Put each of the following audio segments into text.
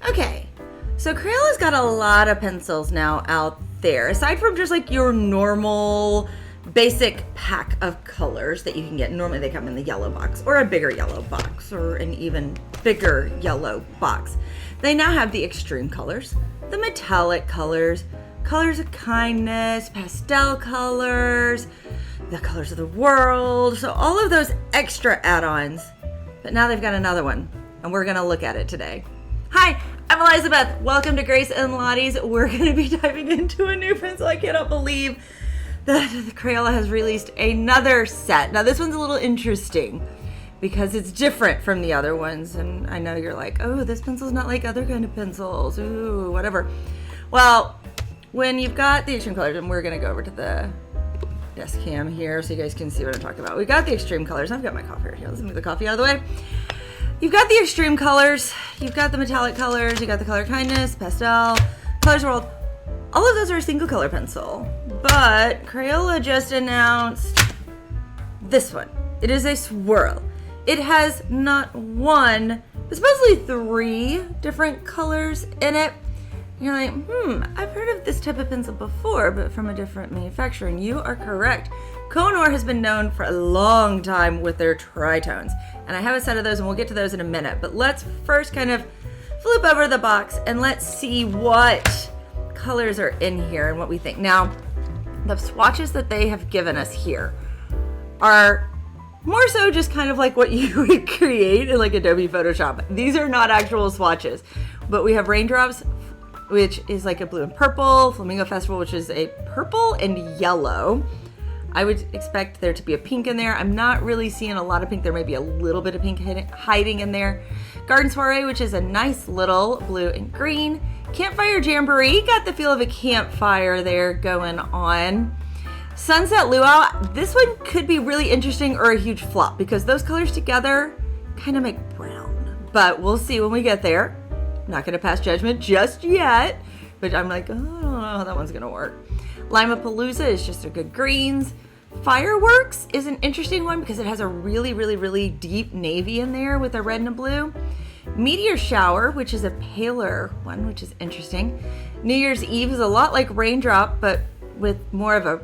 Okay, so Crayola's got a lot of pencils now out there. Aside from just like your normal basic pack of colors that you can get. Normally they come in the yellow box or a bigger yellow box or an even bigger yellow box. They now have the extreme colors, the metallic colors, colors of kindness, pastel colors, the colors of the world. So all of those extra add-ons. But now they've got another one, and we're going to look at it today. Hi, I'm Elizabeth. Welcome to Grace and Lottie's. We're going to be diving into a new pencil. I cannot believe that Crayola has released another set. Now this one's a little interesting because it's different from the other ones. And I know you're like, oh, this pencil's not like other kind of pencils. Ooh, whatever. Well, when you've got the extreme colors, and we're going to go over to the desk cam here so you guys can see what I'm talking about. We got the extreme colors. I've got my coffee right here. Let's move the coffee out of the way. You've got the extreme colors. You've got the metallic colors. You got the color kindness, pastel, colors world. All of those are a single color pencil, but Crayola just announced this one. It is a swirl. It has not one, but supposedly 3 different colors in it. You're like, I've heard of this type of pencil before, but from a different manufacturer, and you are correct. Kohinoor has been known for a long time with their tritones, and I have a set of those, and we'll get to those in a minute. But let's first kind of flip over the box, and let's see what colors are in here and what we think. Now, the swatches that they have given us here are more so just kind of like what you would create in like Adobe Photoshop. These are not actual swatches, but we have Raindrops, which is like a blue and purple, Flamingo Festival, which is a purple and yellow. I would expect there to be a pink in there. I'm not really seeing a lot of pink. There may be a little bit of pink hiding in there. Garden Soiree, which is a nice little blue and green. Campfire Jamboree, got the feel of a campfire there going on. Sunset Luau, this one could be really interesting or a huge flop because those colors together kind of make brown. But we'll see when we get there. Not going to pass judgment just yet, but I'm like, oh, I don't know how that one's going to work. Limapalooza is just a good greens. Fireworks is an interesting one because it has a really, really, really deep navy in there with a red and a blue. Meteor Shower, which is a paler one, which is interesting. New Year's Eve is a lot like Raindrop, but with more of a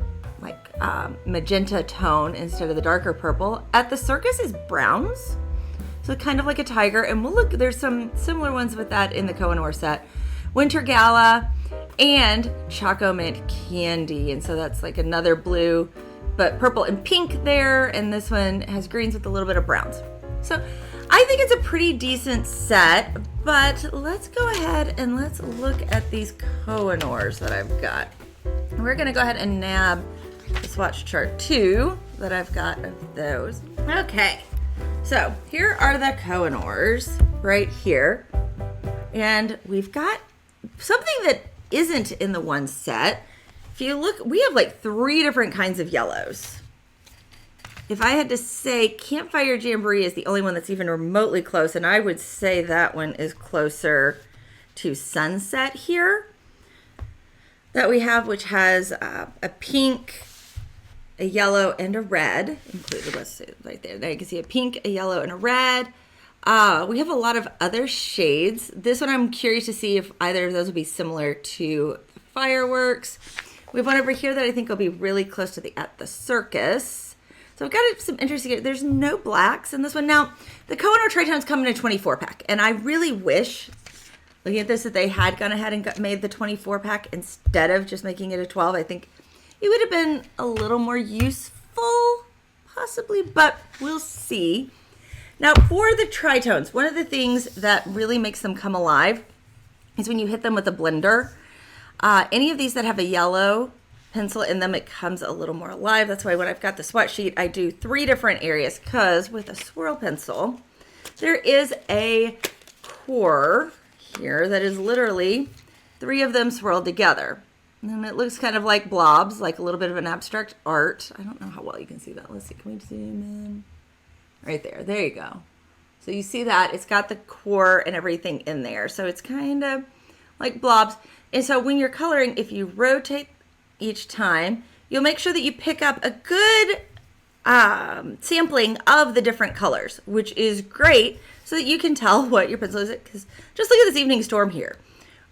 magenta tone instead of the darker purple. At the Circus is browns. So kind of like a tiger, and we'll look, there's some similar ones with that in the Kohinoor set. Winter Gala and Choco Mint Candy, and so that's like another blue, but purple and pink there, and this one has greens with a little bit of browns. So I think it's a pretty decent set, but let's go ahead and let's look at these Kohinoors that I've got. We're gonna go ahead and nab the swatch chart 2 that I've got of those. Okay. So here are the Kohinoors right here. And we've got something that isn't in the one set. If you look, we have like 3 different kinds of yellows. If I had to say, Campfire Jamboree is the only one that's even remotely close, and I would say that one is closer to Sunset here that we have, which has a pink, a yellow, and a red included. Let's see right there. Now you can see a pink, a yellow, and a red. We have a lot of other shades. This one I'm curious to see if either of those will be similar to the Fireworks. We have one over here that I think will be really close to the At the Circus. So we've got some interesting, there's no blacks in this one. Now, the Kohinoor Tritones come in a 24 pack, and I really wish, looking at this, that they had gone ahead and made the 24 pack instead of just making it a 12. I think it would have been a little more useful, possibly, but we'll see. Now, for the tritones, one of the things that really makes them come alive is when you hit them with a blender. Any of these that have a yellow pencil in them, it comes a little more alive. That's why when I've got the swatch sheet, I do 3 different areas, because with a swirl pencil, there is a core here that is literally 3 of them swirled together. And it looks kind of like blobs, like a little bit of an abstract art. I don't know how well you can see that. Let's see, can we zoom in? Right there, there you go. So you see that, it's got the core and everything in there. So it's kind of like blobs. And so when you're coloring, if you rotate each time, you'll make sure that you pick up a good sampling of the different colors, which is great. so that you can tell what your pencil is. Because just look at this Evening Storm here.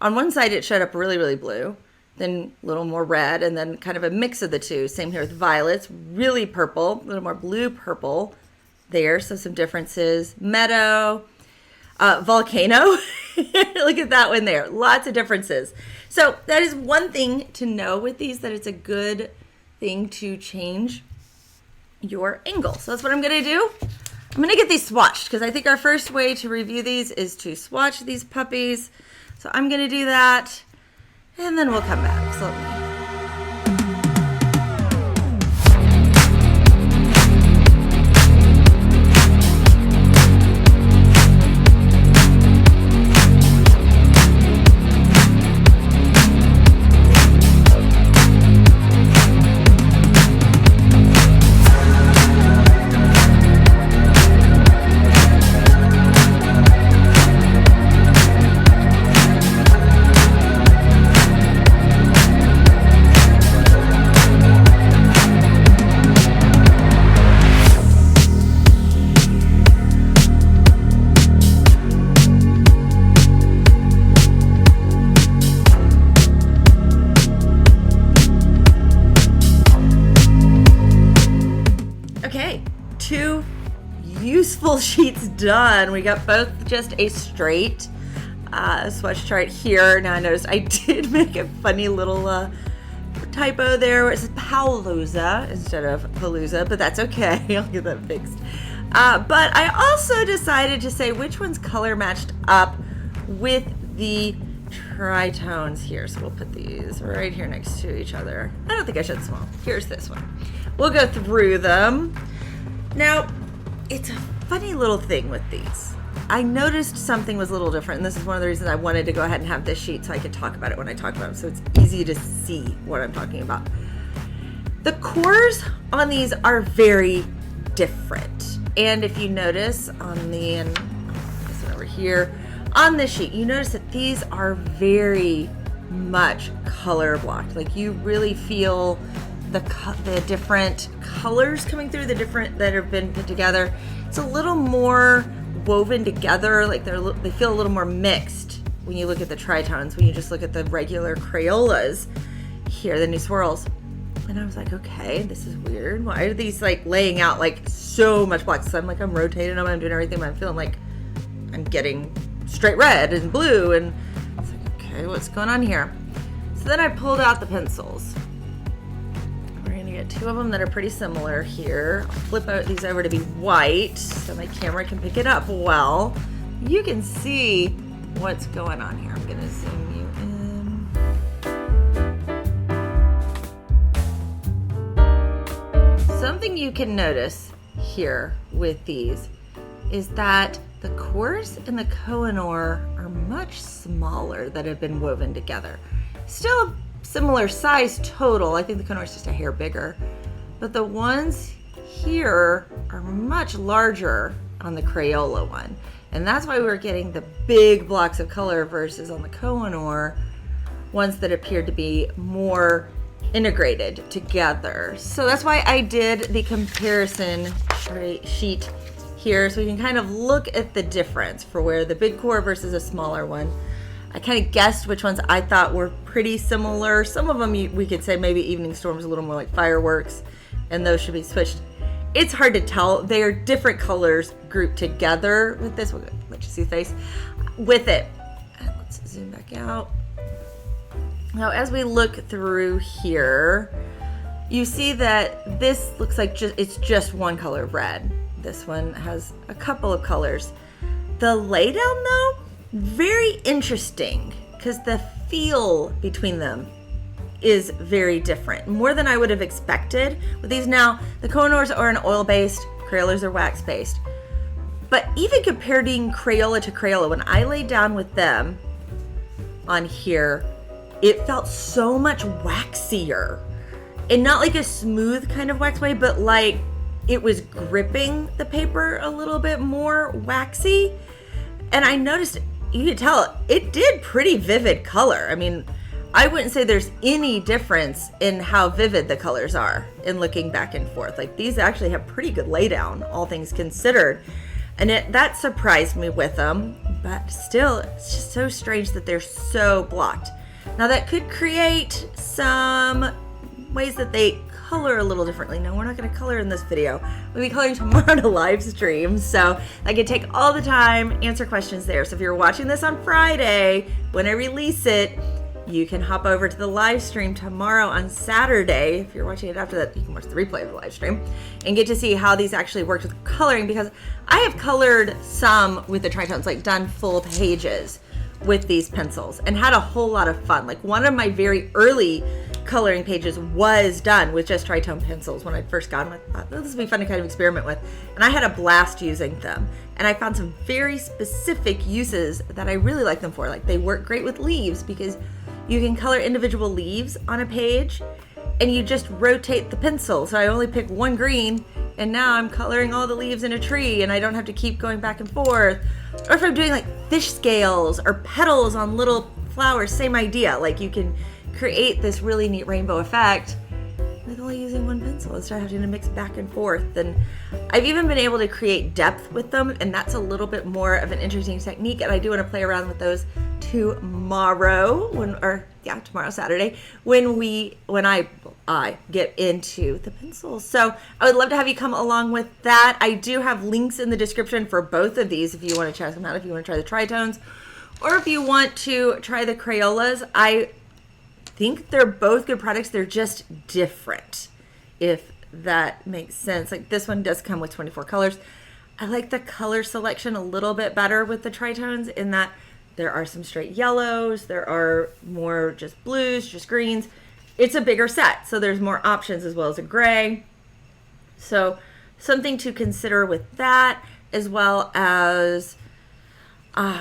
On one side, it showed up really, really blue, then a little more red, and then kind of a mix of the two. Same here with Violets, really purple, a little more blue purple there. So some differences. Meadow, Volcano. Look at that one there. Lots of differences. So that is one thing to know with these, that it's a good thing to change your angle. So that's what I'm going to do. I'm going to get these swatched because I think our first way to review these is to swatch these puppies. So I'm going to do that and then we'll come back. So let me two useful sheets done. We got both just a straight swatch chart here. Now I noticed I did make a funny little typo there where it says Palooza instead of Palooza, but that's okay. I'll get that fixed. But I also decided to say which one's color matched up with the tritones here. So we'll put these right here next to each other. I don't think I should small. Here's this one. We'll go through them. Now, it's a funny little thing with these. I noticed something was a little different, and this is one of the reasons I wanted to go ahead and have this sheet so I could talk about it when I talk about it, so it's easy to see what I'm talking about. The cores on these are very different, and if you notice on this one over here, on this sheet, you notice that these are very much color blocked. Like you really feel the different colors coming through, the different that have been put together. It's a little more woven together, like they feel a little more mixed when you look at the tritones, when you just look at the regular Crayolas here, the new swirls. And I was like, okay, this is weird. Why are these like laying out like so much black? So I'm rotating them, I'm doing everything, but I'm feeling like I'm getting straight red and blue, and I was like, okay, what's going on here? So then I pulled out the pencils. Get two of them that are pretty similar here. I'll flip these over to be white so my camera can pick it up well. You can see what's going on here. I'm going to zoom you in. Something you can notice here with these is that the cores and the Kohinoor are much smaller that have been woven together. Still similar size total. I think the Kohinoor is just a hair bigger, but the ones here are much larger on the Crayola one, and that's why we're getting the big blocks of color versus on the Kohinoor ones that appeared to be more integrated together. So that's why I did the comparison sheet here, so we can kind of look at the difference for where the big core versus a smaller one. I kind of guessed which ones I thought were pretty similar. Some of them we could say maybe Evening Storm's a little more like fireworks, and those should be switched. It's hard to tell. They are different colors grouped together with this. We'll let you see the face with it. And let's zoom back out. Now, as we look through here, you see that this looks like it's just one color of red. This one has a couple of colors. The laydown, though, very interesting because the feel between them is very different, more than I would have expected with these. Now, the Kohinoors are an oil-based, Crayolas are wax-based, but even comparing Crayola to Crayola, when I laid down with them on here, it felt so much waxier, and not like a smooth kind of wax way, but like it was gripping the paper a little bit more waxy. And I noticed, you could tell it did pretty vivid color. I mean, I wouldn't say there's any difference in how vivid the colors are in looking back and forth. Like these actually have pretty good laydown, all things considered. And that surprised me with them, but still, it's just so strange that they're so blocked. Now that could create some ways that they color a little differently. No, we're not going to color in this video. We'll be coloring tomorrow on a live stream, so I can take all the time, answer questions there. So if you're watching this on Friday, when I release it, you can hop over to the live stream tomorrow on Saturday. If you're watching it after that, you can watch the replay of the live stream and get to see how these actually worked with coloring, because I have colored some with the tritones, like done full pages with these pencils and had a whole lot of fun. Like one of my very early coloring pages was done with just tritone pencils when I first got them. I thought, oh, this would be fun to kind of experiment with. And I had a blast using them. And I found some very specific uses that I really like them for. Like they work great with leaves because you can color individual leaves on a page and you just rotate the pencil. So I only pick one green and now I'm coloring all the leaves in a tree and I don't have to keep going back and forth. Or if I'm doing like fish scales or petals on little flowers, same idea. Like you can create this really neat rainbow effect with only using one pencil instead of having to mix back and forth. And I've even been able to create depth with them, and that's a little bit more of an interesting technique, and I do want to play around with those tomorrow, tomorrow Saturday, when I get into the pencils. So I would love to have you come along with that. I do have links in the description for both of these if you want to check them out, if you want to try the tritones, or if you want to try the Crayolas. I think they're both good products. They're just different, if that makes sense. Like this one does come with 24 colors. I like the color selection a little bit better with the tritones in that there are some straight yellows, there are more just blues, just greens. It's a bigger set, so there's more options as well as a gray. So something to consider with that, as well as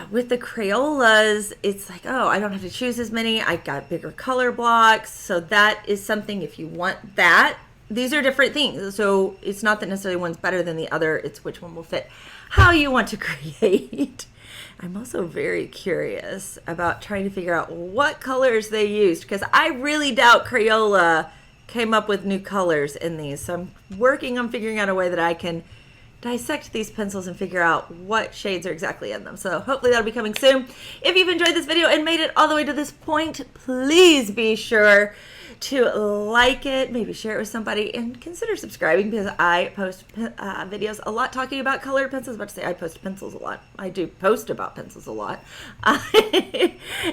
with the Crayolas, it's like, oh, I don't have to choose as many. I got bigger color blocks. So that is something, if you want that, these are different things. So it's not that necessarily one's better than the other. It's which one will fit how you want to create. I'm also very curious about trying to figure out what colors they used, because I really doubt Crayola came up with new colors in these. So I'm working on figuring out a way that I can dissect these pencils and figure out what shades are exactly in them. So hopefully that'll be coming soon. If you've enjoyed this video and made it all the way to this point, please be sure to like it, maybe share it with somebody, and consider subscribing, because I post videos a lot talking about colored pencils. I was about to say I post pencils a lot. I do post about pencils a lot.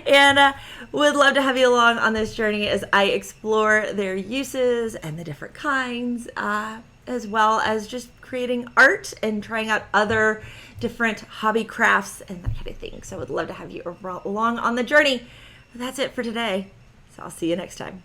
And would love to have you along on this journey as I explore their uses and the different kinds, as well as just creating art and trying out other different hobby crafts and that kind of thing. So I would love to have you along on the journey. That's it for today. So I'll see you next time.